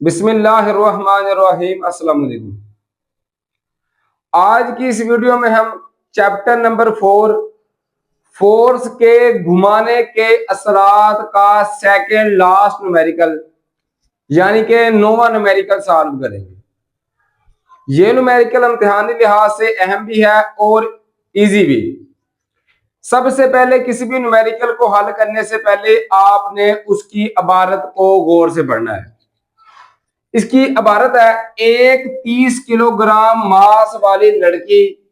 बिस्मिल्लाहिर्रहमानिर्रहीम। अस्सलाम वालेकुम। आज की इस वीडियो में हम चैप्टर नंबर 4 फोर्स के घुमाने के असरात का सेकंड लास्ट न्यूमेरिकल यानी कि नोवा न्यूमेरिकल सॉल्व करेंगे। ये न्यूमेरिकल इम्तिहानी लिहाज से अहम भी है और इजी भी। सबसे पहले किसी भी न्यूमेरिकल को हल करने से पहले आपने उसकी इबारत को गौर से पढ़ना है। इसकी इबारत है, एक 30 किलोग्राम मास वाली लड़की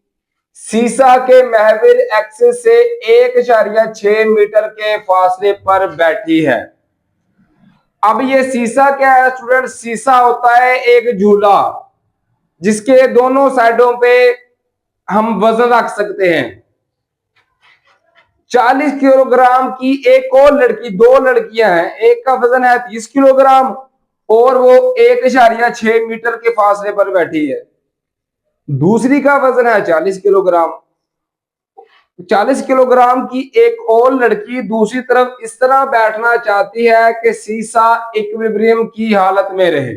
सीसा के महविर एक्सिस से 1.6 मीटर के फासले पर बैठी है। अब ये सीसा क्या है स्टूडेंट? सीसा होता है एक झूला जिसके दोनों साइडों पे हम वजन रख सकते हैं। 40 किलोग्राम की एक और लड़की, दो लड़कियां हैं, एक का वजन है 30 किलोग्राम और वो 1.6 मीटर के फासले पर बैठी है। दूसरी का वजन है 40 किलोग्राम। 40 किलोग्राम की एक और लड़की दूसरी तरफ इस तरह बैठना चाहती है कि सीसा इक्विलिब्रियम की हालत में रहे।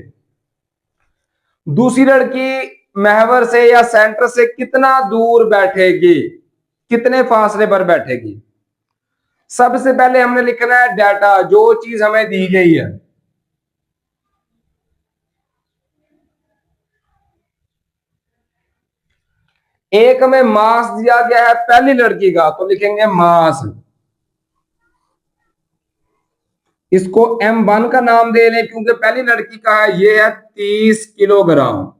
दूसरी लड़की महवर से या सेंटर से कितना दूर बैठेगी, कितने फासले पर बैठेगी? सबसे पहले हमने लिखना है डाटा, जो चीज हमें दी गई है। एक में मास दिया गया है पहली लड़की का, तो लिखेंगे मास। इसको M1 का नाम दे लें क्योंकि पहली लड़की का है, ये है 30 किलोग्राम।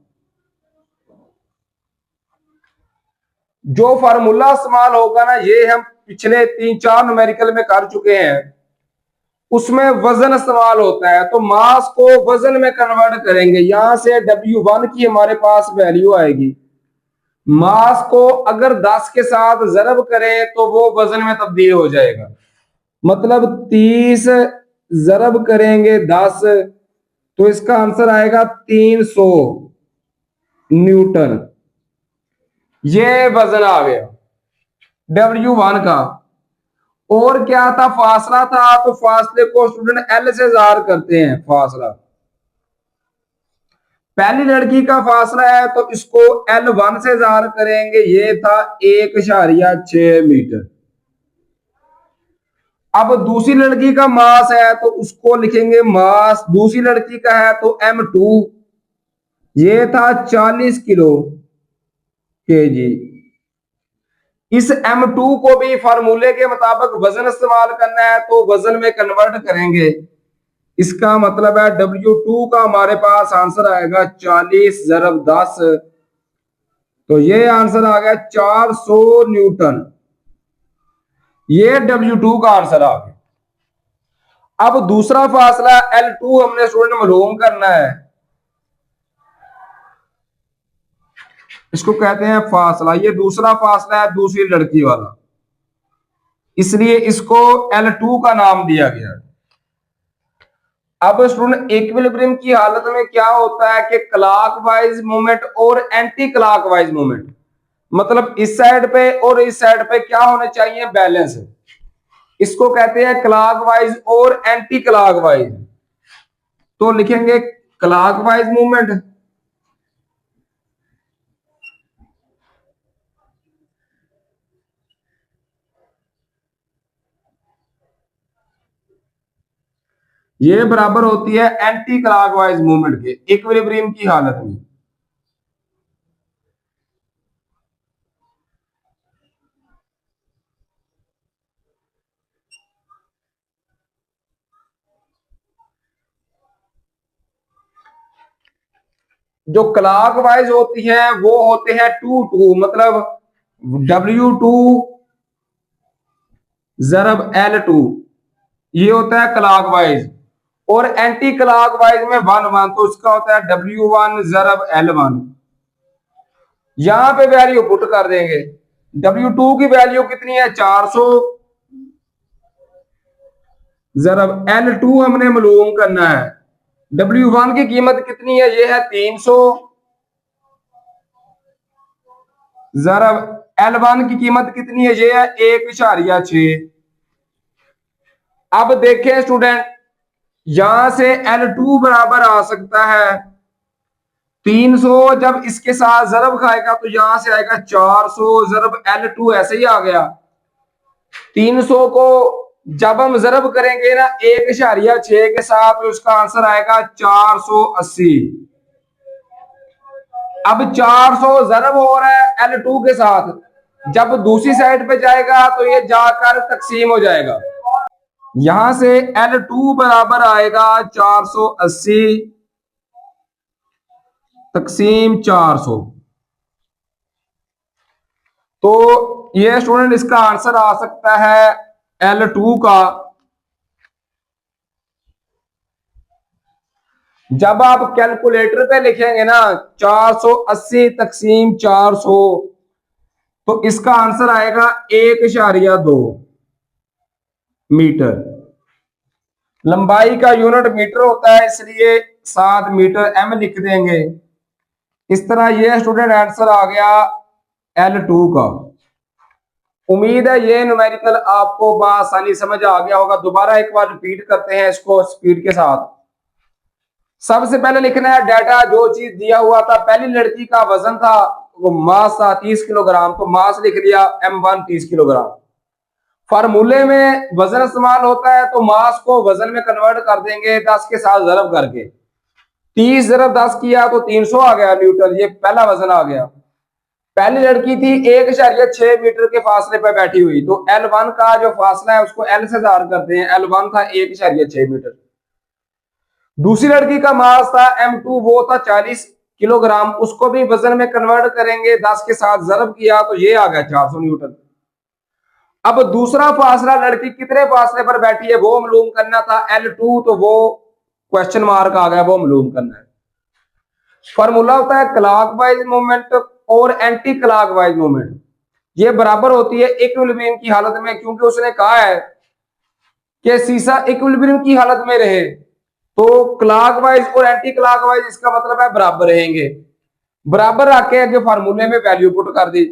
जो फार्मूला इस्तेमाल होगा ना, ये हम पिछले 3-4 न्यूमेरिकल में कर चुके हैं, उसमें वजन इस्तेमाल होता है। तो मास को वजन में कन्वर्ट करेंगे। यहां से W1 की हमारे पास वैल्यू आएगी। मास को अगर 10 के साथ जरब करें तो वो वजन में तब्दील हो जाएगा। मतलब 30 जरब करेंगे 10 तो इसका आंसर आएगा 300 न्यूटन। ये वजन आ गया W1 का। और क्या था? फासला था। तो फासले को स्टूडेंट L से ज़ाहिर करते हैं। फासला पहली लड़की का फासला है तो इसको L1 से ज़ाहिर करेंगे। ये था 1.6 मीटर। अब दूसरी लड़की का मास है तो उसको लिखेंगे मास। दूसरी लड़की का है तो M2, ये था 40 किलो केजी। इस M2 को भी फार्मूले के मुताबिक वजन इस्तेमाल करना है तो वजन में कन्वर्ट करेंगे। इसका मतलब है W2 का हमारे पास आंसर आएगा 40 ज़रब 10, तो ये आंसर आ गया 400 न्यूटन। ये W2 का आंसर आ गया। अब दूसरा फासला L2 हमने स्टूडेंट मालूम करना है। इसको कहते हैं फासला। ये दूसरा फासला है दूसरी लड़की वाला, इसलिए इसको L2 का नाम दिया गया है। अब स्टूडेंट इक्विलिब्रियम की हालत में क्या होता है कि क्लॉकवाइज मूवमेंट और एंटी क्लॉकवाइज मूवमेंट, मतलब इस साइड पे और इस साइड पे क्या होने चाहिए? बैलेंस। इसको कहते हैं क्लॉकवाइज और एंटी क्लॉकवाइज। तो लिखेंगे क्लॉकवाइज मूवमेंट, ये बराबर होती है एंटी क्लॉकवाइज मूवमेंट के इक्विलिब्रियम की हालत में। जो क्लॉकवाइज होती हैं वो होते हैं 2-2, मतलब W2 ज़रब L2, ये होता है क्लॉकवाइज। और एंटी क्लॉकवाइज में 1-1, तो इसका होता है W1 ज़रब L1। यहां पे वैल्यू पुट कर देंगे। W2 की वैल्यू कितनी है? 400 ज़रब L2 हमने मालूम करना है। W1 की कीमत कितनी है? ये है 300 ज़रब L1 की कीमत कितनी है? ये है 1.6। अब देखें स्टूडेंट, यहां से L2 बराबर आ सकता है 300, जब इसके साथ जरब खाएगा तो यहां से आएगा 400 जरब L2, ऐसे ही आ गया। 300 को जब हम जरब करेंगे ना 1.6 के साथ तो उसका आंसर आएगा 480। अब 400 जरब हो रहा है L2 के साथ, जब दूसरी साइड पे जाएगा तो ये जाकर तकसीम हो जाएगा। यहां से L2 बराबर आएगा 480 तकसीम 400। तो ये स्टूडेंट इसका आंसर आ सकता है L2 का। जब आप कैलकुलेटर पे लिखेंगे ना 480 तकसीम 400, तो इसका आंसर आएगा 1.2 मीटर। लंबाई का यूनिट मीटर होता है, इसलिए 7 मीटर m लिख देंगे। इस तरह ये स्टूडेंट आंसर आ गया L2 का। उम्मीद है ये न्यूमेरिकल आपको बआसानी समझ आ गया होगा। दोबारा एक बार रिपीट करते हैं इसको स्पीड के साथ। सबसे पहले लिखना है डाटा, जो चीज दिया हुआ था। पहली लड़की का वजन था, वो मास था 30 किलोग्राम, तो मास लिख लिया M1 30 किलोग्राम। फार्मूले में वजन इस्तेमाल होता है, तो मास को वजन में कन्वर्ट कर देंगे 10 के साथ जरब करके। 30 जरब 10 किया तो 300 आ गया न्यूटन, ये पहला वजन आ गया। पहली लड़की थी 1.6 मीटर के फासले पर बैठी हुई, तो L1 का जो फासला है उसको L से जार करते हैं। L1 था 1.6 मीटर। दूसरी लड़की का मास था M2, वो था 40 किलोग्राम, उसको भी वजन में कन्वर्ट करेंगे 10 के साथ जरब किया तो ये आ गया 400 न्यूटन। अब दूसरा फासला, लड़की कितने फासले पर बैठी है वो मालूम करना था, L2, तो वो क्वेश्चन मार्क आ गया, वो मालूम करना है। फॉर्मूला होता है क्लॉकवाइज मूवमेंट और एंटी क्लॉकवाइज मूवमेंट। ये बराबर होती है इक्विलिब्रियम की हालत में, क्योंकि उसने कहा है कि शीशा इक्विलिब्रियम की हालत में रहे, तो क्लॉकवाइज और एंटी क्लॉकवाइज इसका मतलब है बराबर रहेंगे। बराबर रख के आगे फार्मूले में वैल्यू पुट कर दी।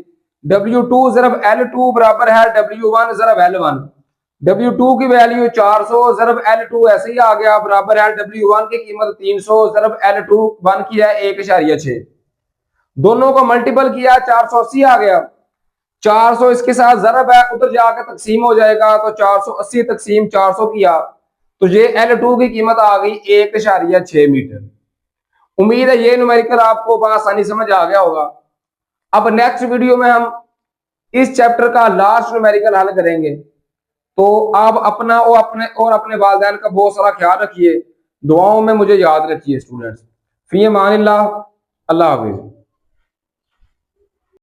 W2 जरब L2 बराबर है W1 जरब L1। W2 की वैल्यू 400 जरब L2 ऐसे ही आ गया, बराबर है W1 की कीमत 300 जरब L2 1 की है 1.6। दोनों को मल्टीपल किया 480 आ गया। 400 इसके साथ जरब है, उधर जाकर तकसीम हो जाएगा, तो 480 तकसीम 400 किया तो ये L2 की कीमत आ गई 1.6 मीटर। उम्मीद है ये न्यूमेरिकल आपको आसानी समझ आ गया होगा। अब नेक्स्ट वीडियो में हम इस चैप्टर का लास्ट न्यूमेरिकल हल करेंगे। तो आप अपना और अपने वालिदैन का बहुत सारा ख्याल रखिए, दुआओं में मुझे याद रखिए स्टूडेंट्स। फी अमानिल्लाह, अल्लाह हाफिज।